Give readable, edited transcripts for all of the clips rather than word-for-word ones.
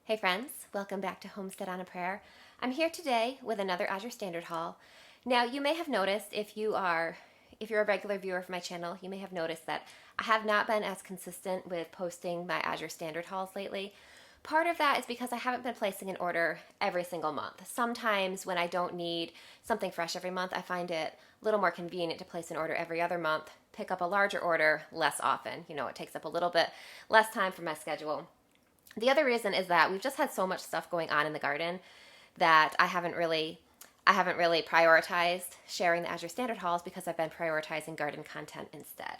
Hey friends, welcome back to Homestead on a Prayer. I'm here today with another Azure Standard haul. Now you may have noticed if you're a regular viewer of my channel, you may have noticed that I have not been as consistent with posting my Azure Standard hauls lately. Part of that is because I haven't been placing an order every single month. Sometimes when I don't need something fresh every month, I find it a little more convenient to place an order every other month, pick up a larger order less often. You know, it takes up a little bit less time from my schedule. The other reason is that we've just had so much stuff going on in the garden that I haven't really prioritized sharing the Azure Standard hauls because I've been prioritizing garden content instead.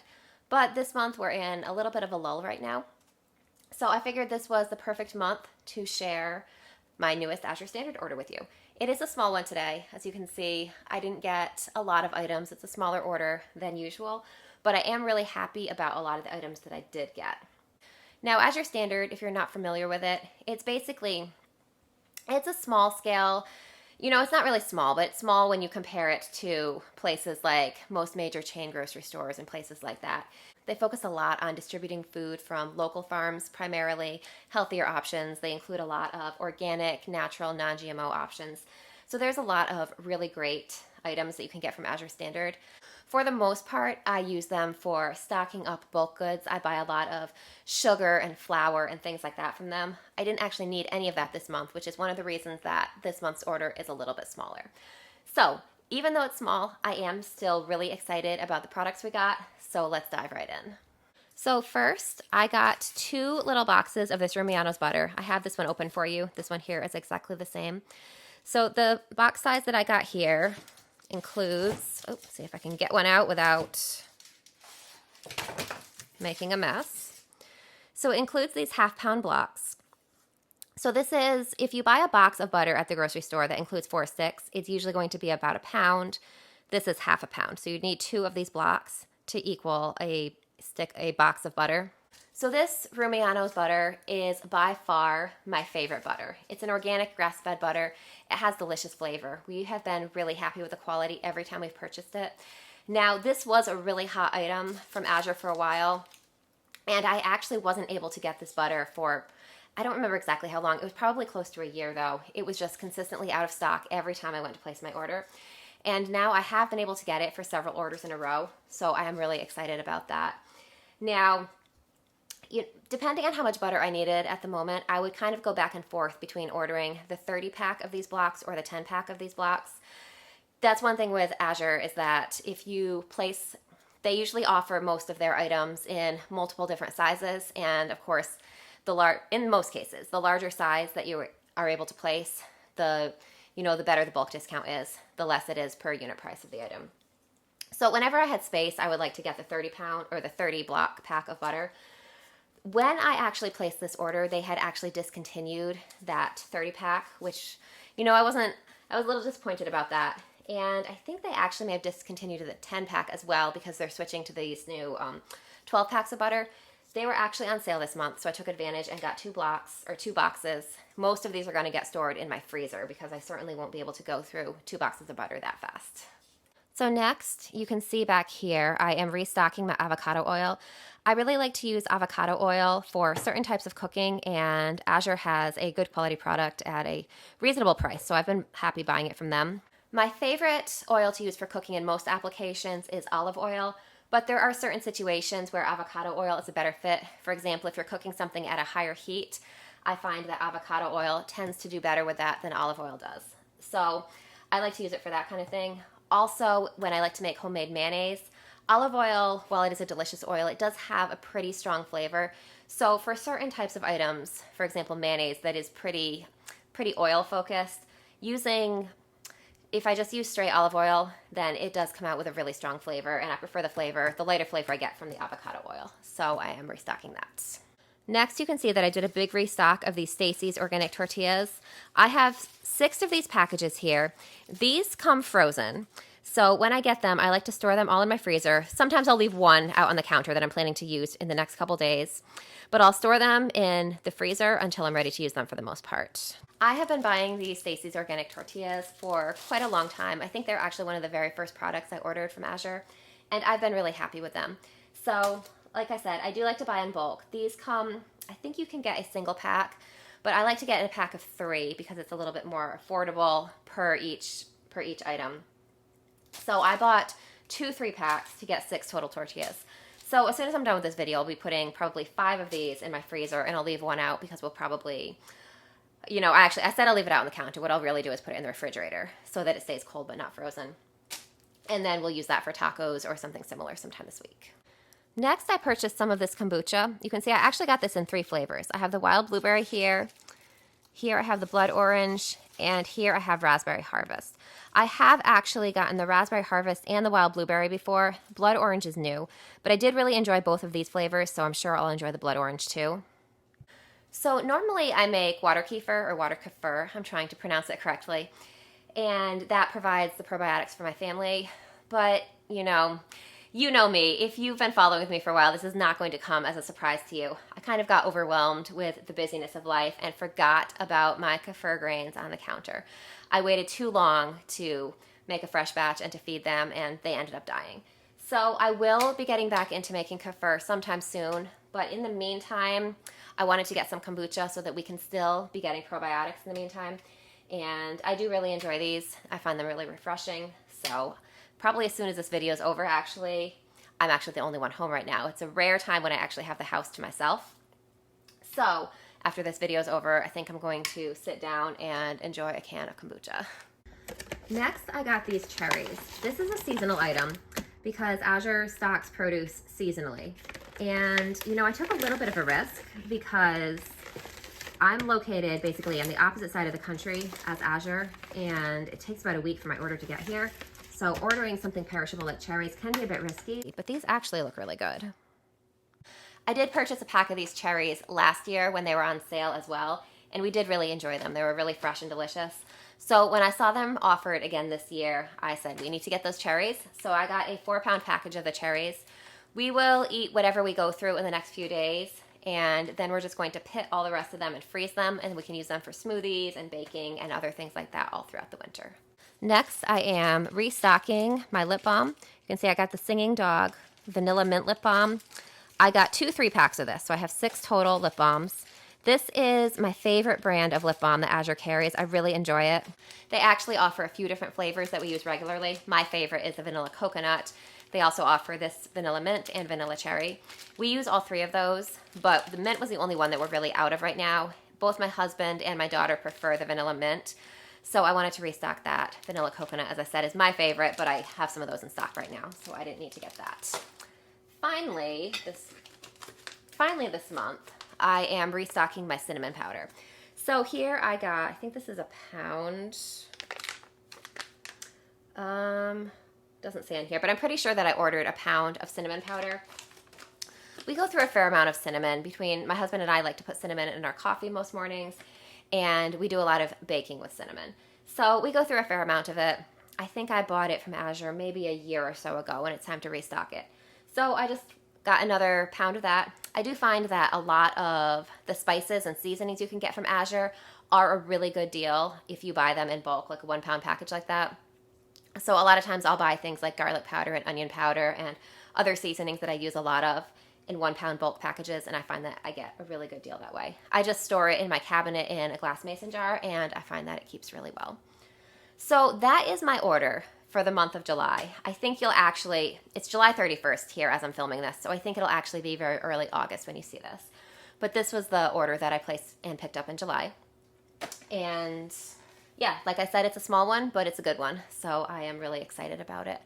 But this month we're in a little bit of a lull right now. So I figured this was the perfect month to share my newest Azure Standard order with you. It is a small one today. As you can see, I didn't get a lot of items. It's a smaller order than usual, but I am really happy about a lot of the items that I did get. Now, Azure Standard, if you're not familiar with it, it's a small scale, it's not really small, but it's small when you compare it to places like most major chain grocery stores and places like that. They focus a lot on distributing food from local farms, primarily healthier options. They include a lot of organic, natural, non-GMO options. So there's a lot of really great items that you can get from Azure Standard. For the most part, I use them for stocking up bulk goods. I buy a lot of sugar and flour and things like that from them. I didn't actually need any of that this month, which is one of the reasons that this month's order is a little bit smaller. So even though it's small, I am still really excited about the products we got. So let's dive right in. So first, I got 2 little boxes of this Rumiano's butter. I have this one open for you. This one here is exactly the same. So the box size that I got here includes, see if I can get one out without making a mess. So it includes these half-pound blocks. So this is, if you buy a box of butter at the grocery store that includes 4 sticks, it's usually going to be about a pound. This is half a pound. So you need 2 of these blocks to equal a box of butter. So this Rumiano's butter is by far my favorite butter. It's an organic grass-fed butter. It has delicious flavor. We have been really happy with the quality every time we've purchased it. Now, this was a really hot item from Azure for a while, and I actually wasn't able to get this butter for, I don't remember exactly how long. It was probably close to a year, though. It was just consistently out of stock every time I went to place my order. And now I have been able to get it for several orders in a row, so I am really excited about that. Now, depending on how much butter I needed at the moment, I would kind of go back and forth between ordering the 30 pack of these blocks or the 10 pack of these blocks. That's one thing with Azure is that if you place, they usually offer most of their items in multiple different sizes, and of course, in most cases, the larger size that you are able to place, the better the bulk discount is, the less it is per unit price of the item. So whenever I had space, I would like to get the 30 pound or the 30 block pack of butter. When I actually placed this order, they had actually discontinued that 30 pack, which, I was a little disappointed about that. And I think they actually may have discontinued the 10 pack as well because they're switching to these new 12 packs of butter. They were actually on sale this month, so I took advantage and got 2 boxes. Most of these are going to get stored in my freezer because I certainly won't be able to go through 2 boxes of butter that fast. So next, you can see back here, I am restocking my avocado oil. I really like to use avocado oil for certain types of cooking, and Azure has a good quality product at a reasonable price, so I've been happy buying it from them. My favorite oil to use for cooking in most applications is olive oil, but there are certain situations where avocado oil is a better fit. For example, if you're cooking something at a higher heat, I find that avocado oil tends to do better with that than olive oil does. So I like to use it for that kind of thing. Also, when I like to make homemade mayonnaise, olive oil, while it is a delicious oil, it does have a pretty strong flavor. So for certain types of items, for example, mayonnaise that is pretty oil focused, if I just use straight olive oil, then it does come out with a really strong flavor, and I prefer the lighter flavor I get from the avocado oil. So I am restocking that. Next, you can see that I did a big restock of these Stacy's organic tortillas. I have 6 of these packages here. These come frozen. So when I get them, I like to store them all in my freezer. Sometimes I'll leave one out on the counter that I'm planning to use in the next couple days. But I'll store them in the freezer until I'm ready to use them for the most part. I have been buying these Stacy's organic tortillas for quite a long time. I think they're actually one of the very first products I ordered from Azure, and I've been really happy with them. So like I said, I do like to buy in bulk. These come, I think you can get a single pack but I like to get in a pack of 3 because it's a little bit more affordable per each item. So I bought 2 3-packs to get 6 total tortillas. So as soon as I'm done with this video, I'll be putting probably 5 of these in my freezer, and I'll leave one out because we'll probably, I said I'll leave it out on the counter. What I'll really do is put it in the refrigerator so that it stays cold but not frozen. And then we'll use that for tacos or something similar sometime this week. Next, I purchased some of this kombucha. You can see I actually got this in 3 flavors. I have the wild blueberry here. Here I have the blood orange, and here I have raspberry harvest. I have actually gotten the raspberry harvest and the wild blueberry before. Blood orange is new, but I did really enjoy both of these flavors, so I'm sure I'll enjoy the blood orange too. So normally I make water kefir or water kefir. I'm trying to pronounce it correctly. And that provides the probiotics for my family. But, you know me. If you've been following with me for a while, this is not going to come as a surprise to you. I kind of got overwhelmed with the busyness of life and forgot about my kefir grains on the counter. I waited too long to make a fresh batch and to feed them, and they ended up dying. So I will be getting back into making kefir sometime soon, but in the meantime, I wanted to get some kombucha so that we can still be getting probiotics in the meantime. And I do really enjoy these. I find them really refreshing. So probably as soon as this video is over, I'm actually the only one home right now. It's a rare time when I actually have the house to myself. So after this video is over, I think I'm going to sit down and enjoy a can of kombucha. Next, I got these cherries. This is a seasonal item because Azure stocks produce seasonally. And, I took a little bit of a risk because I'm located basically on the opposite side of the country as Azure, and it takes about a week for my order to get here. So ordering something perishable like cherries can be a bit risky, but these actually look really good. I did purchase a pack of these cherries last year when they were on sale as well, and we did really enjoy them. They were really fresh and delicious. So when I saw them offered again this year, I said we need to get those cherries. So I got a 4-pound package of the cherries. We will eat whatever we go through in the next few days, and then we're just going to pit all the rest of them and freeze them, and we can use them for smoothies and baking and other things like that all throughout the winter. Next, I am restocking my lip balm. You can see I got the Singing Dog Vanilla Mint Lip Balm. I got 2 3-packs of this, so I have 6 total lip balms. This is my favorite brand of lip balm that Azure carries. I really enjoy it. They actually offer a few different flavors that we use regularly. My favorite is the vanilla coconut. They also offer this vanilla mint and vanilla cherry. We use all 3 of those, but the mint was the only one that we're really out of right now. Both my husband and my daughter prefer the vanilla mint, so I wanted to restock that. Vanilla coconut, as I said, is my favorite, but I have some of those in stock right now, so I didn't need to get that. Finally, this month, I am restocking my cinnamon powder. So here I got, I think this is a pound. Doesn't say on here, but I'm pretty sure that I ordered a pound of cinnamon powder. We go through a fair amount of cinnamon. Between my husband and I like to put cinnamon in our coffee most mornings, and we do a lot of baking with cinnamon. So we go through a fair amount of it. I think I bought it from Azure maybe a year or so ago, and it's time to restock it. So I just got another pound of that. I do find that a lot of the spices and seasonings you can get from Azure are a really good deal if you buy them in bulk, like a 1-pound package like that. So a lot of times I'll buy things like garlic powder and onion powder and other seasonings that I use a lot of in 1-pound bulk packages, and I find that I get a really good deal that way. I just store it in my cabinet in a glass mason jar, and I find that it keeps really well. So that is my order for the month of July. I think it's July 31st here as I'm filming this, so I think it'll actually be very early August when you see this. But this was the order that I placed and picked up in July. And yeah, like I said, it's a small one, but it's a good one. So I am really excited about it.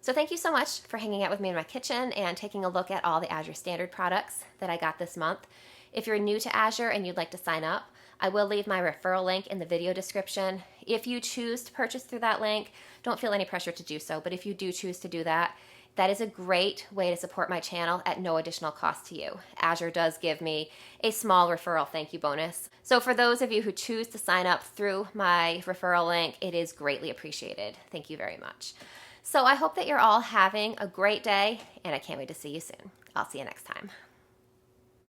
So thank you so much for hanging out with me in my kitchen and taking a look at all the Azure Standard products that I got this month. If you're new to Azure and you'd like to sign up, I will leave my referral link in the video description. If you choose to purchase through that link, don't feel any pressure to do so, but if you do choose to do that, that is a great way to support my channel at no additional cost to you. Azure does give me a small referral thank you bonus. So for those of you who choose to sign up through my referral link, it is greatly appreciated. Thank you very much. So I hope that you're all having a great day, and I can't wait to see you soon. I'll see you next time.